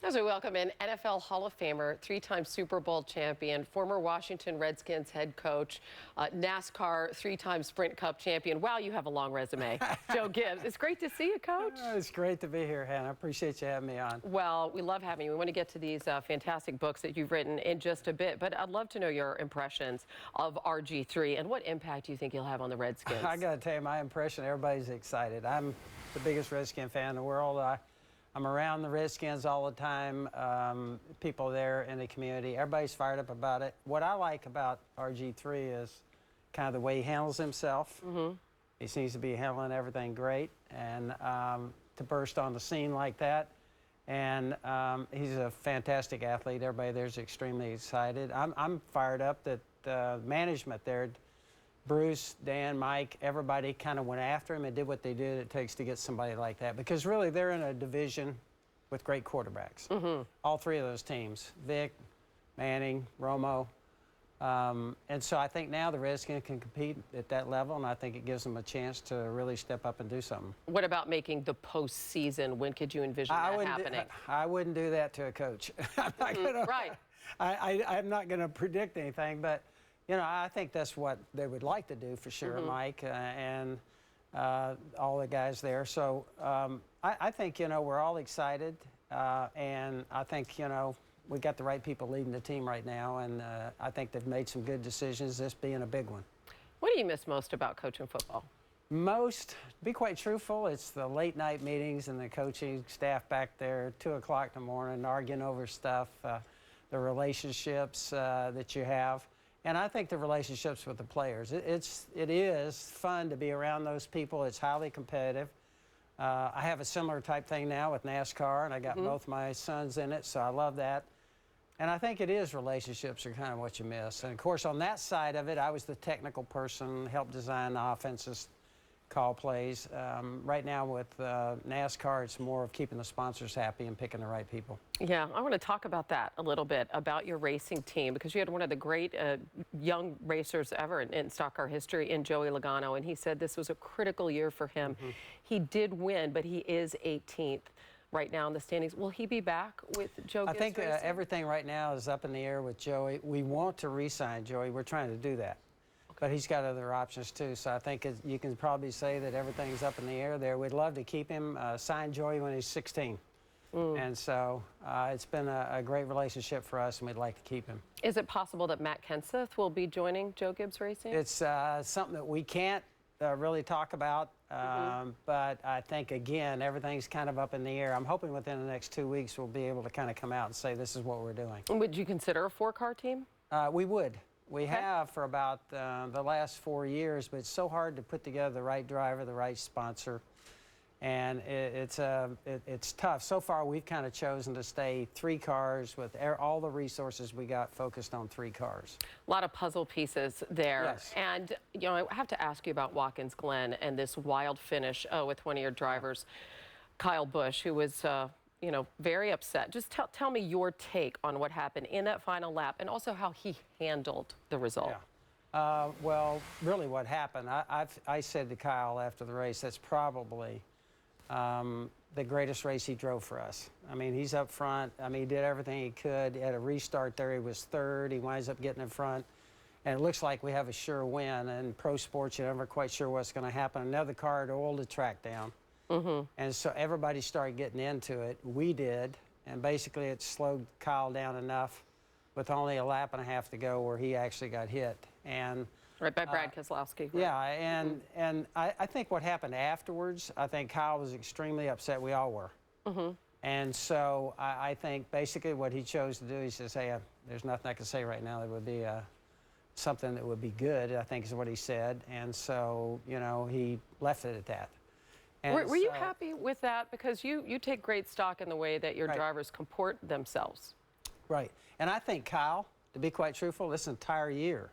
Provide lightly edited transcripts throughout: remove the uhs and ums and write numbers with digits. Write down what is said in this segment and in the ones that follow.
As we welcome in NFL Hall of Famer, three-time Super Bowl champion, former Washington Redskins head coach, NASCAR three-time Sprint Cup champion. Wow, you have a long resume. Joe Gibbs. It's great to see you, Coach. It's great to be here, Hannah. I appreciate you having me on. Well, we love having you. We want to get to these fantastic books that you've written in just a bit, but I'd love to know your impressions of RG3 and what impact you think you'll have on the Redskins. I got to tell you, my impression, everybody's excited. I'm the biggest Redskin fan in the world. I'm around the Redskins all the time, people there in the community. Everybody's fired up about it. What I like about RG3 is kind of the way he handles himself. He seems to be handling everything great, and to burst on the scene like that. And he's a fantastic athlete. Everybody there's extremely excited. I'm fired up that management there, Bruce, Dan, Mike, everybody kind of went after him and did what they did it takes to get somebody like that. Because really, they're in a division with great quarterbacks. All three of those teams, Vic, Manning, Romo. And so I think now the Redskins can compete at that level, and I think it gives them a chance to really step up and do something. What about making the postseason? When could you envision that happening? I wouldn't do that to a coach. I'm not gonna, right. I'm not going to predict anything, but you know, I think that's what they would like to do for sure, Mike and all the guys there. So I think, you know, we're all excited, and I think, you know, we got the right people leading the team right now, and I think they've made some good decisions, this being a big one. What do you miss most about coaching football? Most, to be quite truthful, it's the late night meetings and the coaching staff back there, 2 o'clock in the morning, arguing over stuff, the relationships that you have. And I think the relationships with the players, it is fun to be around those people. It's highly competitive. I have a similar type thing now with NASCAR, and I got both my sons in it, so I love that. And I think it is relationships are kind of what you miss. And, of course, on that side of it, I was the technical person, helped design the offenses, call plays. Right now with NASCAR, it's more of keeping the sponsors happy and picking the right people. Yeah, I want to talk about that a little bit, about your racing team, because you had one of the great young racers ever in stock car history in Joey Logano, and he said this was a critical year for him. He did win, but he is 18th right now in the standings. Will he be back with Joe Gibbs? I think everything right now is up in the air with Joey. We want to re-sign Joey. We're trying to do that. But he's got other options, too. So I think you can probably say that everything's up in the air there. We'd love to keep him, sign Joey when he's 16. And so it's been a great relationship for us, and we'd like to keep him. Is it possible that Matt Kenseth will be joining Joe Gibbs Racing? It's something that we can't really talk about. But I think, again, everything's kind of up in the air. I'm hoping within the next 2 weeks we'll be able to kind of come out and say this is what we're doing. Would you consider a 4-car team? We would. We have for about the last 4 years, but it's so hard to put together the right driver, the right sponsor, and it's tough. So far, we've kind of chosen to stay 3 cars with all the resources we got focused on 3 cars. A lot of puzzle pieces there. Yes. And, you know, I have to ask you about Watkins Glen and this wild finish with one of your drivers, Kyle Busch, who was you know, very upset. Just tell me your take on what happened in that final lap and also how he handled the result. Yeah. Well, really what happened, I said to Kyle after the race, that's probably the greatest race he drove for us. I mean, he's up front. I mean, he did everything he could. He had a restart there. He was 3rd. He winds up getting in front. And it looks like we have a sure win. And pro sports, you're never quite sure what's going to happen. Another car had oiled the track down. And so everybody started getting into it. We did, and basically it slowed Kyle down enough with only a lap and a half to go where he actually got hit. And right by Brad Keselowski. Right? Yeah, and I think what happened afterwards, I think Kyle was extremely upset. We all were. And so I think basically what he chose to do, he says, hey, there's nothing I can say right now that would be something that would be good, I think is what he said. And so, you know, he left it at that. Were you happy with that? Because you take great stock in the way that your drivers comport themselves. Right. And I think Kyle, to be quite truthful, this entire year,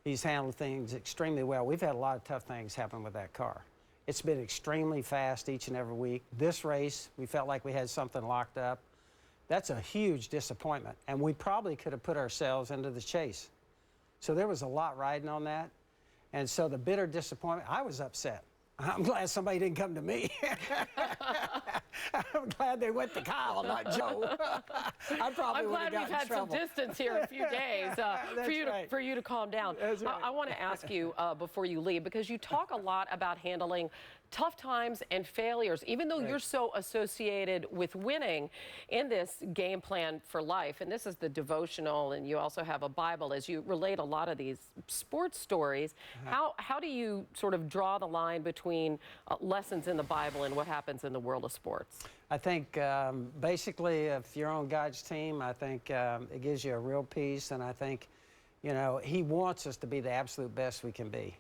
he's handled things extremely well. We've had a lot of tough things happen with that car. It's been extremely fast each and every week. This race, we felt like we had something locked up. That's a huge disappointment. And we probably could have put ourselves into the chase. So there was a lot riding on that. And so the bitter disappointment, I was upset. I'm glad somebody didn't come to me. I'm glad they went to Kyle, not Joe. I probably would have gotten in trouble. I'm glad we've had some distance here a few days for you to calm down. That's right. I want to ask you before you leave, because you talk a lot about handling tough times and failures, even though you're so associated with winning in this game plan for life. And this is the devotional, and you also have a Bible as you relate a lot of these sports stories. How do you sort of draw the line between lessons in the Bible and what happens in the world of sports? I think basically if you're on God's team, I think it gives you a real peace, and I think, you know, He wants us to be the absolute best we can be.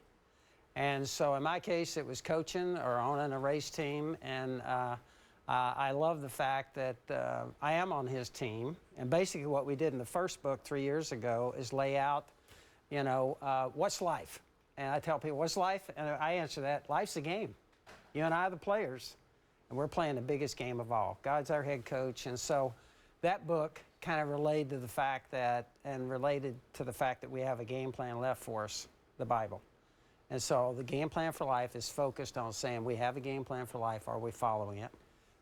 And so in my case, it was coaching or owning a race team, and I love the fact that I am on His team. And basically what we did in the first book 3 years ago is lay out, you know, what's life? And I tell people, what's life? And I answer that, life's a game. You and I are the players, and we're playing the biggest game of all. God's our head coach, and so that book kind of related to the fact that we have a game plan left for us, the Bible. And so the game plan for life is focused on saying we have a game plan for life. Are we following it?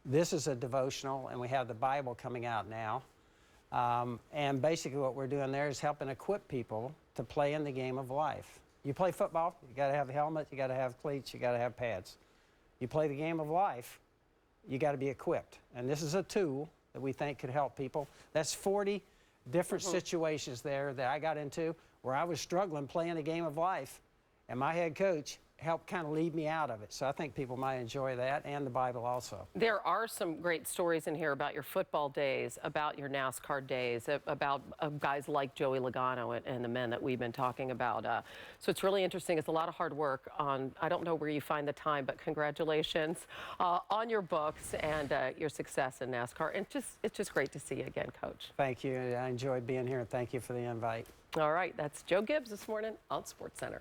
This is a devotional, and we have the Bible coming out now. And basically what we're doing there is helping equip people to play in the game of life. You play football, you got to have a helmet, you got to have cleats, you got to have pads. You play the game of life, you got to be equipped. And this is a tool that we think could help people. That's 40 different situations there that I got into where I was struggling playing the game of life. And my head coach helped kind of lead me out of it. So I think people might enjoy that, and the Bible also. There are some great stories in here about your football days, about your NASCAR days, about guys like Joey Logano and the men that we've been talking about. So it's really interesting. It's a lot of hard work on, I don't know where you find the time, but congratulations on your books and your success in NASCAR. And it's just great to see you again, Coach. Thank you. I enjoyed being here, and thank you for the invite. All right, that's Joe Gibbs this morning on SportsCenter.